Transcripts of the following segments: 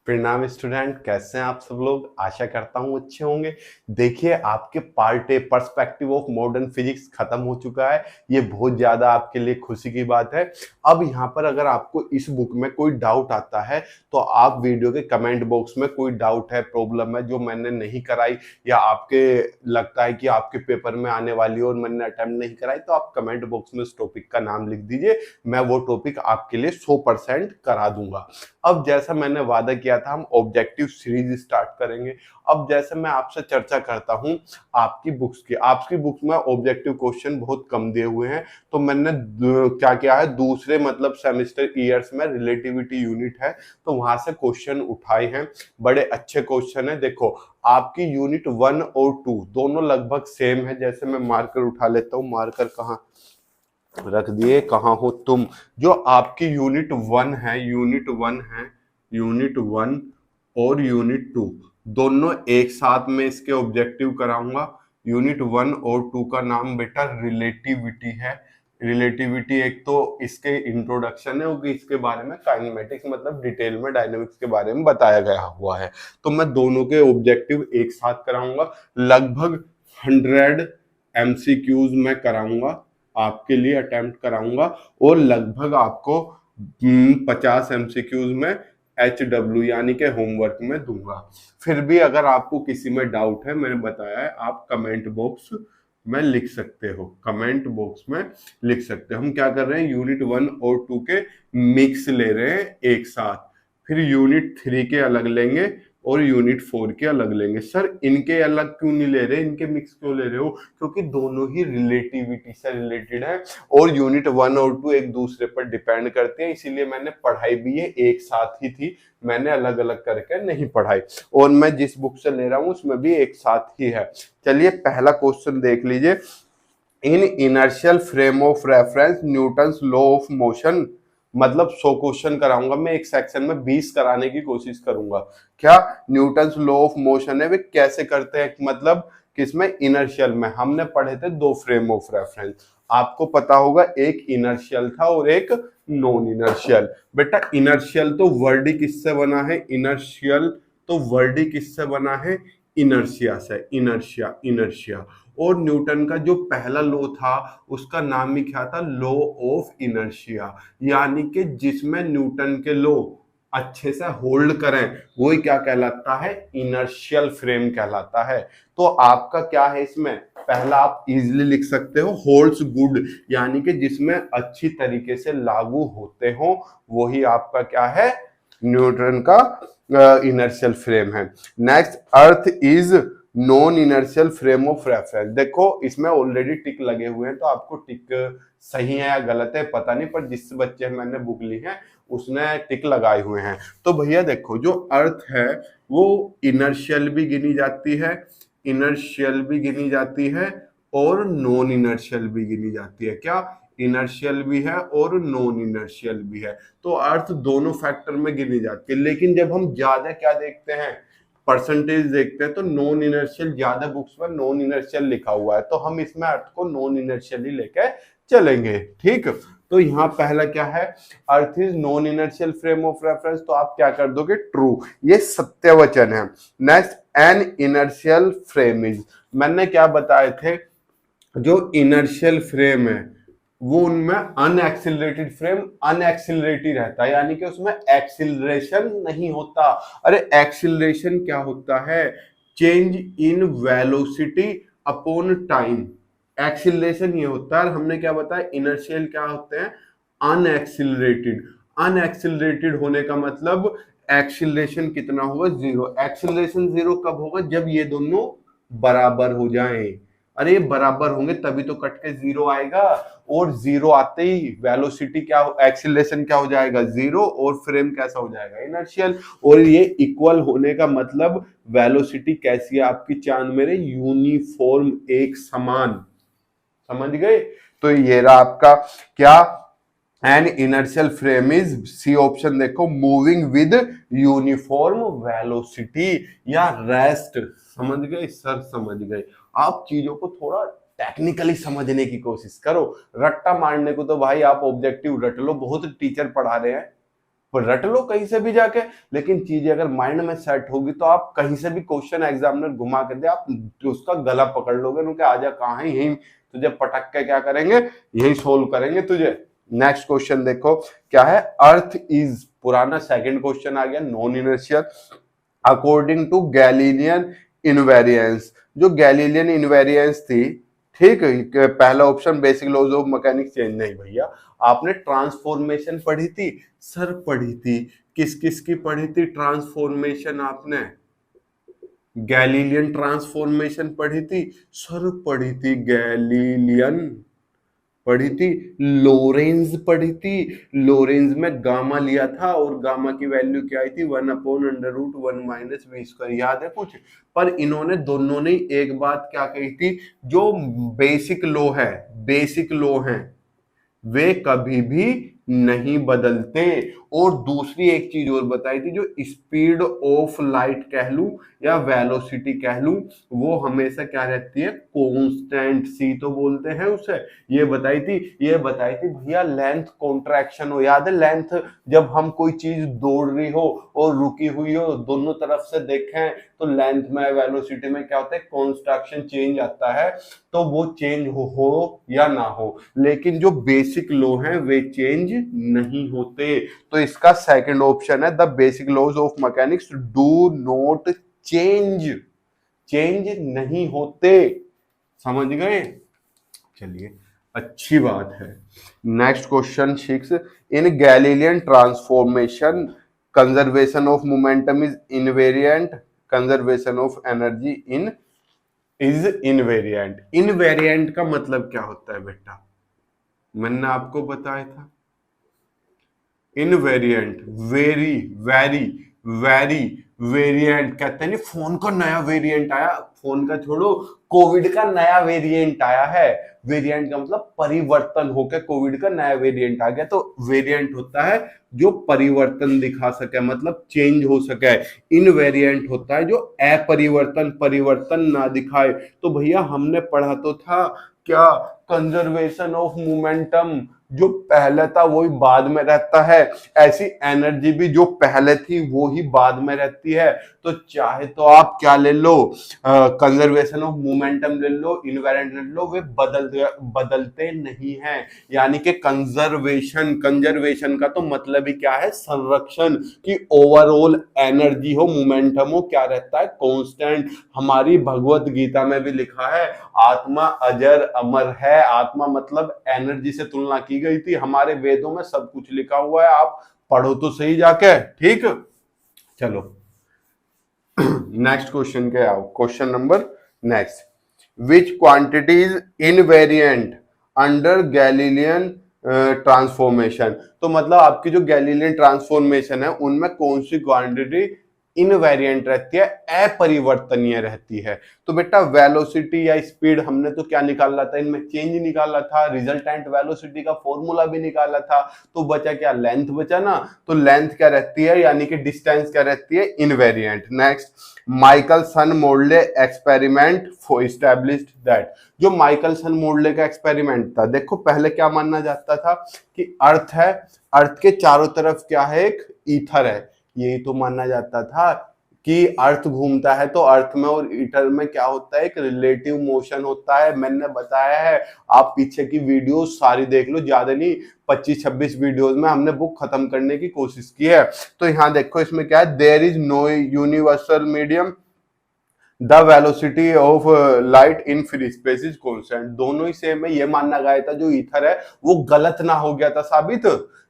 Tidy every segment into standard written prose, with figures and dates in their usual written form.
प्रणाम स्टूडेंट, कैसे हैं आप सब लोग। आशा करता हूं अच्छे होंगे। देखिए, आपके part A perspective of modern physics खत्म हो चुका है। ये बहुत ज्यादा आपके लिए खुशी की बात है। अब यहाँ पर अगर आपको इस बुक में कोई डाउट आता है तो आप वीडियो के कमेंट बॉक्स में कोई डाउट है, प्रॉब्लम है जो मैंने नहीं कराई या आपके लगता है कि आपके पेपर में आने वाली और मैंने अटेम्प्ट नहीं कराई, तो आप कमेंट बॉक्स में उस टॉपिक का नाम लिख दीजिए। मैं वो टॉपिक आपके लिए 100% करा दूंगा। अब जैसा मैंने वादा किया था, हम ऑब्जेक्टिव सीरीज स्टार्ट करेंगे। अब जैसे मैं आपसे चर्चा करता हूं आपकी बुक्स में ऑब्जेक्टिव क्वेश्चन बहुत कम दिए हुए हैं, तो मैंने क्या किया है, दूसरे मतलब सेमेस्टर ईयर्स में रिलेटिविटी यूनिट है तो वहां से क्वेश्चन उठाए हैं। बड़े अच्छे क्वेश्चन है। देखो, आपकी यूनिट 1 और 2 दोनों लगभग सेम है। जैसे मैं मार्कर उठा लेता हूँ, मार्कर कहाँ रख दिए, कहाँ हो तुम। जो आपकी यूनिट वन और यूनिट 2 दोनों एक साथ में इसके ऑब्जेक्टिव कराऊंगा। यूनिट 1 और 2 का नाम बेटा रिलेटिविटी है। रिलेटिविटी एक तो इसके इंट्रोडक्शन है, क्योंकि इसके बारे में काइनेमेटिक्स मतलब डिटेल में डायनेमिक्स के बारे में बताया गया हुआ है। तो मैं दोनों के ऑब्जेक्टिव एक साथ कराऊंगा। लगभग 100 एमसीक्यूज में कराऊंगा, आपके लिए अटेम्प्ट कराऊंगा। और लगभग आपको 50 एमसीक्यूज में HW यानी के होमवर्क में दूंगा। फिर भी अगर आपको किसी में डाउट है, मैंने बताया है, आप कमेंट बॉक्स में लिख सकते हो। कमेंट बॉक्स में लिख सकते हो। हम क्या कर रहे हैं, यूनिट 1 और 2 के मिक्स ले रहे हैं एक साथ, फिर यूनिट 3 के अलग लेंगे और यूनिट 4 के अलग लेंगे। सर इनके अलग क्यों नहीं ले रहे, इनके मिक्स क्यों ले रहे हो? क्योंकि दोनों ही रिलेटिविटी से रिलेटेड है और यूनिट 1 और 2 एक दूसरे पर डिपेंड करते हैं, इसीलिए मैंने पढ़ाई भी ये एक साथ ही थी, मैंने अलग अलग करके नहीं पढ़ाई। और मैं जिस बुक से ले रहा हूं उसमें भी एक साथ ही है। चलिए पहला क्वेश्चन देख लीजिए। In inertial frame of reference Newton's law of motion, मतलब 100 क्वेश्चन कराऊंगा मैं एक सेक्शन में, 20 कराने की कोशिश करूंगा। क्या न्यूटन्स लॉ ऑफ मोशन है, वे कैसे करते हैं, मतलब किसमें, इनर्शियल में। हमने पढ़े थे 2 फ्रेम ऑफ रेफरेंस, आपको पता होगा, एक इनर्शियल था और एक नॉन इनर्शियल। बेटा इनर्शियल तो वर्ड ही किससे बना है, इनर्शियल तो वर्ड ही किससे बना है, इनर्शिया से, इनर्शिया इनर्शिया। और न्यूटन का जो पहला लॉ था उसका नाम ही क्या था, लॉ ऑफ इनर्शिया, यानी कि जिसमें न्यूटन के लॉ अच्छे से होल्ड करें वही क्या कहलाता है, इनर्शियल फ्रेम कहलाता है। तो आपका क्या है इसमें, पहला आप इजीली लिख सकते हो, होल्ड्स गुड, यानी कि जिसमें अच्छी तरीके से लागू होते हो, वही आपका क्या है, न्यूटन का इनर्शियल फ्रेम है। Next, earth is non inertial frame of reference. देखो इसमें ऑलरेडी टिक लगे हुए हैं, तो आपको टिक सही है या गलत है पता नहीं, पर जिस बच्चे मैंने बुक ली है उसने टिक लगाए हुए हैं। तो भैया देखो, जो अर्थ है वो इनर्शियल भी गिनी जाती है, इनर्शियल भी गिनी जाती है और नॉन इनर्शियल भी गिनी जाती है। क्या, इनर्शियल भी है और नॉन इनर्शियल भी है। तो अर्थ दोनों फैक्टर में गिनी जाती है। लेकिन जब हम ज्यादा क्या देखते हैं, परसेंटेज देखते हैं, तो नॉन इनर्शियल ज्यादा बुक्स में नॉन इनर्शियल लिखा हुआ है, तो हम इसमें अर्थ को नॉन इनर्शियल ही लेके चलेंगे। ठीक, तो यहाँ पहला क्या है, earth is non inertial frame of reference, तो आप क्या कर दोगे, ट्रू, ये सत्य वचन है। Next, N inertial frame is, मैंने क्या बताए थे, जो इनर्शियल फ्रेम है वो उनमें अनएक्सिलरेटेड फ्रेम अनएक्सिलरेटेड रहता है, यानी कि उसमें एक्सिलरेशन नहीं होता। अरे एक्सिलरेशन क्या होता है, change in velocity upon time, acceleration ये होता है। हमने क्या बताया, इनर्शियल क्या होते हैं, अनएक्सिलरेटेड। अनएक्सिलरेटेड होने का मतलब एक्सिलरेशन कितना होगा, 0। एक्सिलरेशन 0 कब होगा, जब ये दोनों बराबर हो जाएं। अरे बराबर होंगे तभी तो कट के 0 आएगा, और 0 आते ही वेलोसिटी क्या, एक्सीलरेशन क्या हो जाएगा, 0, और फ्रेम कैसा हो जाएगा, इनर्शियल। और ये इक्वल होने का मतलब वेलोसिटी कैसी है आपकी, चांद मेरे, यूनिफॉर्म, एक समान, समझ गए। तो ये रहा आपका क्या, an inertial frame is, C option देखो, मूविंग विद यूनिफॉर्म वेलोसिटी या रेस्ट। समझ गए सर, समझ गए। आप चीजों को थोड़ा टेक्निकली समझने की कोशिश करो, रट्टा मारने को तो भाई आप ऑब्जेक्टिव रट लो, बहुत टीचर पढ़ा रहे हैं, रट लो कहीं से भी जाके, लेकिन चीजें अगर माइंड में सेट होगी तो आप कहीं से भी क्वेश्चन एग्जामिनर घुमा के दे, आप उसका गला पकड़ लोगे, उनके आजा कहाँ है, यही तुझे पटक के क्या करेंगे, यही सोल्व करेंगे तुझे। नेक्स्ट क्वेश्चन देखो क्या है, अर्थ इज, पुराना सेकंड क्वेश्चन आ गया, non inertial according to Galilean invariance. जो गैलीलियन इनवेरिएंस थी, ठीक है, पहला option basic laws of mechanics change, नहीं भैया, आपने ट्रांसफॉर्मेशन पढ़ी थी सर, पढ़ी थी, किस किस की पढ़ी थी ट्रांसफॉर्मेशन आपने, गैलीलियन ट्रांसफॉर्मेशन पढ़ी थी सर, पढ़ी थी गैलीलियन, पढ़ी थी, लोरेंज पढ़ी थी, लोरेंज में गामा लिया था और गामा की वैल्यू क्या आई थी 1/√1 - v², याद है कुछ। पर इन्होंने दोनों ने एक बात क्या कही थी, जो बेसिक लॉ है, बेसिक लॉ है वे कभी भी नहीं बदलते। और दूसरी एक चीज और बताई थी, जो स्पीड ऑफ लाइट कह लूं या वेलोसिटी कह लूं, वो हमेशा क्या रहती है, कांस्टेंट, सी तो बोलते हैं उसे, ये बताई थी। ये बताई थी भैया लेंथ कॉन्ट्रैक्शन हो, याद है लेंथ, जब हम कोई चीज दौड़ रही हो और रुकी हुई हो, दोनों तरफ से देखें तो लेंथ में वेलोसिटी में क्या होता है, कॉन्ट्रैक्शन चेंज आता है, तो वो चेंज हो या ना हो, लेकिन जो बेसिक लॉ हैं वे चेंज नहीं होते। तो इसका सेकंड ऑप्शन है, the basic laws of mechanics do not change, change नहीं होते, समझ गए। चलिए अच्छी बात है। Next question 6, in Galilean transformation conservation of momentum is invariant, conservation of energy in is invariant. Invariant का मतलब क्या होता है बेटा, मैंने आपको बताया था, invariant, very very very variant कहते हैं, नहीं फोन का नया वेरिएंट आया, फोन का छोड़ो, कोविड का नया वेरिएंट आया है, वेरिएंट का मतलब परिवर्तन होकर कोविड का नया वेरिएंट आ गया, तो वेरिएंट होता है जो परिवर्तन दिखा सके, मतलब चेंज हो सके। इनवेरिएंट होता है जो अपरिवर्तन, परिवर्तन ना दिखाए। तो भैया हमने पढ़ा तो था क्या, कंजर्वेशन ऑफ मोमेंटम, जो पहले था वही बाद में रहता है, ऐसी एनर्जी भी जो पहले थी वो ही बाद में रहती है। तो चाहे तो आप क्या ले लो, कंजर्वेशन ऑफ मोमेंटम ले लो, इनवेरिएंट ले लो, वे बदलते नहीं हैं। यानी कि कंजर्वेशन, कंजर्वेशन का तो मतलब ही क्या है, संरक्षण, की ओवरऑल एनर्जी हो, मोमेंटम हो, क्या रहता है, कांस्टेंट। हमारी भगवत गीता में भी लिखा है आत्मा अजर अमर है, आत्मा मतलब एनर्जी से तुलना की गई थी, हमारे वेदों में सब कुछ लिखा हुआ है, आप पढ़ो तो सही जाके, ठीक। चलो नेक्स्ट क्वेश्चन के आओ, question number next, which quantities invariant under Galilean transformation. तो मतलब आपकी जो गैलीलियन ट्रांसफॉर्मेशन है उनमें कौन सी क्वांटिटी इनवेरिएंट रहती है, अपरिवर्तनीय रहती है। तो बेटा वेलोसिटी या स्पीड हमने तो क्या निकाला था, इनमें चेंज निकाला था, रिजल्टेंट वेलोसिटी का फॉर्मूला भी निकाला था, तो बचा क्या, लेंथ बचा ना, तो लेंथ क्या रहती है, यानी कि डिस्टेंस क्या रहती है, invariant. Next, Michelson Morley experiment for established that. जो माइकलसन मोर्ले का एक्सपेरिमेंट था, देखो पहले क्या मानना जाता था कि अर्थ है, अर्थ के चारों तरफ क्या है, एक ईथर है, यही तो मानना जाता था कि अर्थ घूमता है तो अर्थ में और ईथर में क्या होता है, एक रिलेटिव मोशन होता है। मैंने बताया है, आप पीछे की वीडियो सारी देख लो, ज्यादा नहीं 25-26 वीडियोस में हमने बुक खत्म करने की कोशिश की है। तो यहाँ देखो इसमें क्या है, there is no universal medium, the velocity of light in free space is constant. दोनों ही सेम है, ये मानना गया था जो ईथर है वो गलत ना हो गया था साबित,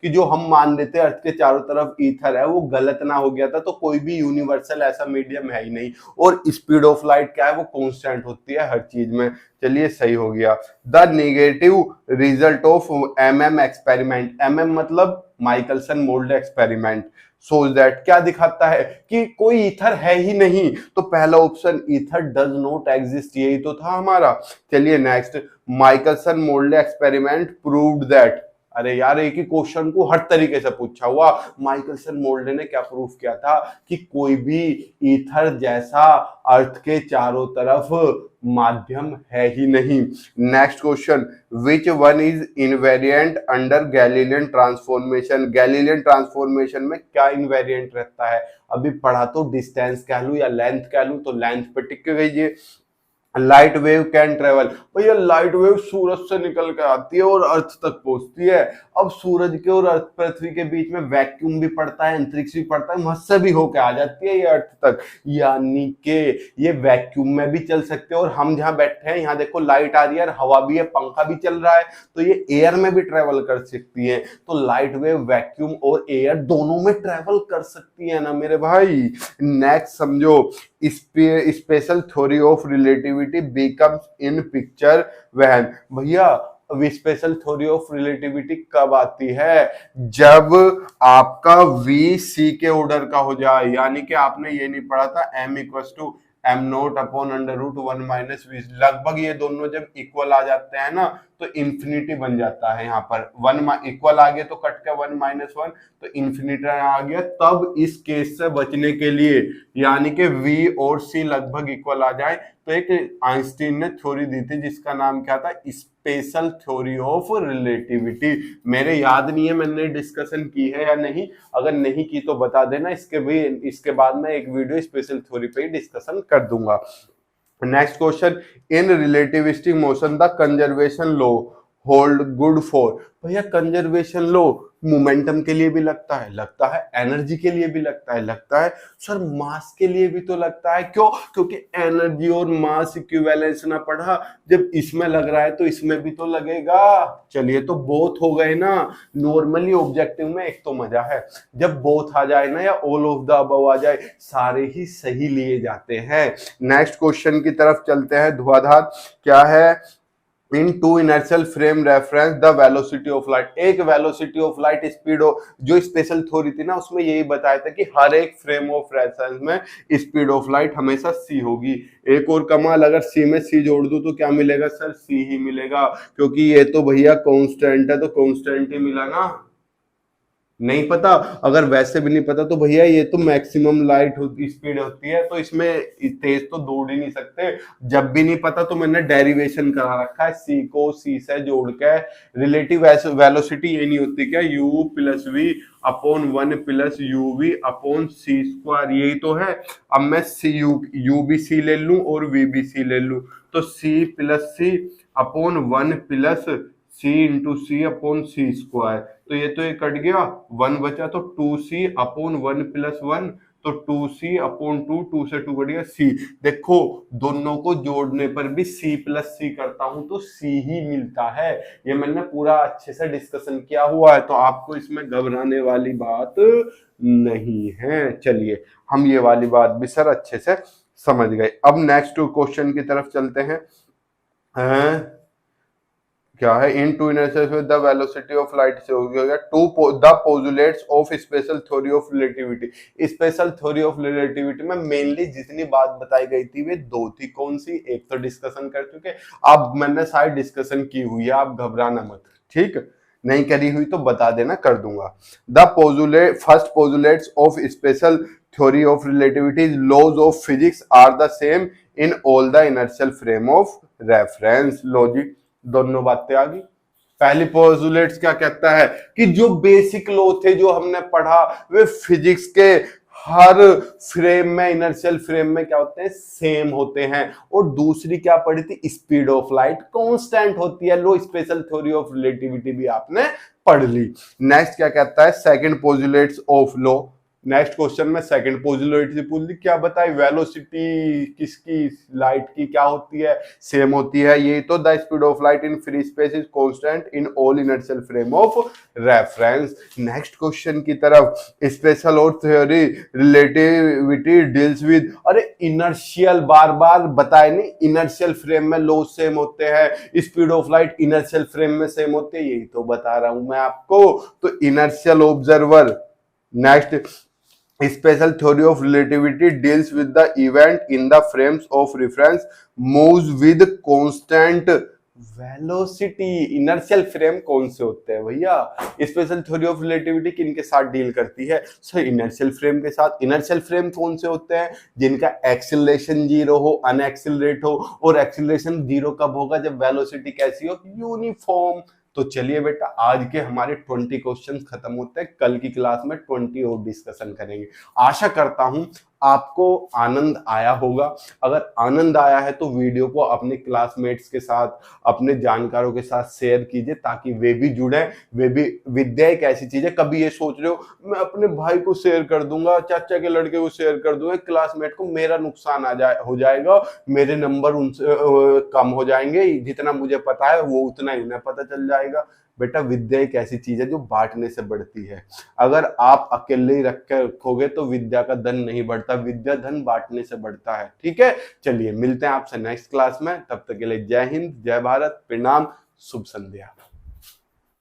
कि जो हम मान लेते हैं अर्थ के चारों तरफ ईथर है वो गलत ना हो गया था, तो कोई भी यूनिवर्सल ऐसा मीडियम है ही नहीं। और स्पीड ऑफ लाइट क्या है, वो कांस्टेंट होती है हर चीज में। चलिए सही हो गया। The negative result of MM experiment, MM मतलब Michelson Morley experiment, so that क्या दिखाता है कि कोई ईथर है ही नहीं, तो पहला option ether does not exist, यही तो था हमारा। चलिए next, Michelson Morley experiment proved that, अरे यार एक ही क्वेश्चन को हर तरीके से पूछा हुआ। माइकलसन मोल्डे ने क्या प्रूफ किया था कि कोई भी ईथर जैसा अर्थ के चारों तरफ माध्यम है ही नहीं। Next question, which one is invariant under Galilean transformation. Galilean transformation में क्या इनवेरिएंट रहता है? अभी पढ़ा तो डिस्टेंस कह लूं या लेंथ कह लूं, तो लेंथ पे टिक गई। लाइट वेव कैन ट्रेवल, भैया लाइट वेव सूरज से निकल कर आती है और अर्थ तक पहुंचती है। अब सूरज के और अर्थ पृथ्वी के बीच में वैक्यूम भी पड़ता है, अंतरिक्ष भी पड़ता है, वहां से भी होकर आ जाती है ये अर्थ तक, यानी कि ये वैक्यूम में भी चल सकते हैं। और हम जहां बैठे हैं यहाँ देखो लाइट आ रही है, हवा भी है, पंखा भी चल रहा है, तो ये एयर में भी ट्रेवल कर सकती है। तो लाइट वेव वैक्यूम और एयर दोनों में ट्रेवल कर सकती है ना मेरे भाई। नेक्स्ट समझो, special theory of relativity becomes in picture when. भैया स्पेशल थ्योरी ऑफ रिलेटिविटी कब आती है? जब आपका v c के ऑर्डर का हो जाए, यानी कि आपने ये नहीं पढ़ा था m equal to m naught upon under root 1 minus v. लगभग ये दोनों जब इक्वल आ जाते हैं ना तो इंफिनिटी बन जाता है। यहाँ पर 1 इक्वल आ गया तो कट के 1 माइनस 1 तो इंफिनिटी आ गया। तब इस केस से बचने के लिए, यानी कि v और c लगभग इक्वल आ जाए, तो एक आइंस्टीन ने थ्योरी दी थी जिसका नाम क्या था? Special theory of relativity. मेरे याद नहीं है मैंने डिस्कशन की है या नहीं, अगर नहीं की तो बता देना, इसके बाद में एक वीडियो स्पेशल थ्योरी पे ही डिस्कशन कर दूंगा। Next question, in relativistic motion the conservation law hold good for. भैया कंजर्वेशन लॉ मोमेंटम के लिए भी लगता है एनर्जी के लिए भी लगता है सर मास के लिए भी तो लगता है। क्यों? क्योंकि एनर्जी और मास इक्विवेलेंस ना पढ़ा, जब इसमें लग रहा है तो इसमें भी तो लगेगा। चलिए तो बोथ हो गए ना। नॉर्मली ऑब्जेक्टिव में एक तो मजा है जब बोथ आ जाए ना, या ऑल ऑफ द अबव आ जाए, सारे ही सही लिए जाते हैं। नेक्स्ट क्वेश्चन की तरफ चलते हैं। धुआंधार क्या है? In two inertial frame reference the velocity of light. एक वेलोसिटी ऑफ लाइट स्पीड जो स्पेशल थ्योरी थी ना उसमें यही बताया था कि हर एक फ्रेम ऑफ रेफरेंस में स्पीड ऑफ लाइट हमेशा c होगी। एक और कमाल, अगर c में c जोड़ दूं तो क्या मिलेगा सर? c ही मिलेगा, क्योंकि ये तो भैया कांस्टेंट है तो कांस्टेंट ही मिला ना। नहीं पता? अगर वैसे भी नहीं पता तो भैया ये तो मैक्सिमम लाइट स्पीड होती है, तो इसमें तेज तो दौड़ ही नहीं सकते। जब भी नहीं पता तो मैंने डेरिवेशन करा रखा है, c को c से जोड़ के। रिलेटिव वेलोसिटी ये नहीं होती क्या? u plus v upon 1 plus u v upon c square, यही तो है। अब मैं u भी c ले लूं और v भी c ले लूं, तो c प्लस सी अपॉन 1 प्लस c इंटू सी अपॉन सी स्क्वायर, तो ये तो ये कट गया, 1 बचा, तो 2c अपॉन 1 प्लस 1, तो 2c अपॉन 2, 2 से 2 कट गया c। देखो दोनों को जोड़ने पर भी c प्लस c करता हूं तो c ही मिलता है। ये मैंने पूरा अच्छे से डिस्कशन किया हुआ है, तो आपको इसमें घबराने वाली बात नहीं है। चलिए हम ये वाली बात भी सर अच्छे से समझ गए। अब नेक्स्ट क्वेश्चन की तरफ चलते हैं। क्या है? In two inertial with the velocity of light से हो गया two the postulates of special theory of relativity. Special theory of relativity में मेनली जितनी बात बताई गई थी वे दो थी। कौन सी? एक तो डिस्कशन कर चुके, अब मैंने सारी डिस्कशन की हुई है, आप घबराना मत, ठीक? नहीं करी हुई तो बता देना, कर दूंगा। The first postulates of special theory of relativity laws of physics are the same in all the inertial frame of reference. Logic दोनों बातें आ गई। पहली पोस्टुलेट्स क्या कहता है कि जो बेसिक लॉ थे जो हमने पढ़ा वे फिजिक्स के हर फ्रेम में, इनर्शियल फ्रेम में क्या होते हैं? सेम होते हैं। और दूसरी क्या पढ़ी थी? स्पीड ऑफ लाइट कांस्टेंट होती है। लो स्पेशल थ्योरी ऑफ रिलेटिविटी भी आपने पढ़ ली। नेक्स्ट क्या कहता है? Second postulates of law. Next question में सेकंड पोस्टुलेट से पूछ ली, क्या बताई? वेलोसिटी किसकी? लाइट की क्या होती है? सेम होती है। ये तो the speed of light in free space is constant in all inertial frame of reference. Next question की तरफ, स्पेशल और थ्योरी रिलेटिविटी डील्स विद। अरे इनर्शियल बार बार बताए नहीं, इनर्शियल फ्रेम में लॉ सेम होते हैं, speed of light inertial frame में सेम होते हैं, यही तो बता रहा हूं मैं आपको। तो inertial observer. Next, special theory of relativity deals with the event in the frames of reference moves with constant velocity. Inertial frame कौन से होते हैं भैया? स्पेशल थ्योरी ऑफ रिलेटिविटी किनके साथ डील करती है? सर इनर्शियल फ्रेम के साथ। इनर्शियल फ्रेम कौन से होते हैं? जिनका एक्सीलरेशन जीरो हो, अनएक्सिलरेट हो। और एक्सीलरेशन जीरो कब होगा? जब वेलोसिटी कैसी हो? यूनिफॉर्म। तो चलिए बेटा, आज के हमारे 20 क्वेश्चंस खत्म होते हैं। कल की क्लास में 20 और डिस्कशन करेंगे। आशा करता हूं आपको आनंद आया होगा। अगर आनंद आया है तो वीडियो को अपने क्लासमेट्स के साथ, अपने जानकारों के साथ शेयर कीजिए, ताकि वे भी जुड़े। वे भी, विद्या एक ऐसी चीज है, कभी ये सोच रहे हो मैं अपने भाई को शेयर कर दूंगा, चाचा के लड़के को शेयर कर दूंगा, क्लासमेट को, मेरा नुकसान हो जाएगा, मेरे नंबर उनसे कम हो जाएंगे, जितना मुझे पता है वो उतना ही उन्हें पता चल जाएगा। बेटा विद्या एक ऐसी चीज है जो बांटने से बढ़ती है। अगर आप अकेले ही रख के रखोगे तो विद्या का धन नहीं बढ़ता, विद्या धन बांटने से बढ़ता है। ठीक है, चलिए मिलते हैं आपसे नेक्स्ट क्लास में। तब तक के लिए जय हिंद, जय भारत, प्रणाम, शुभ संध्या।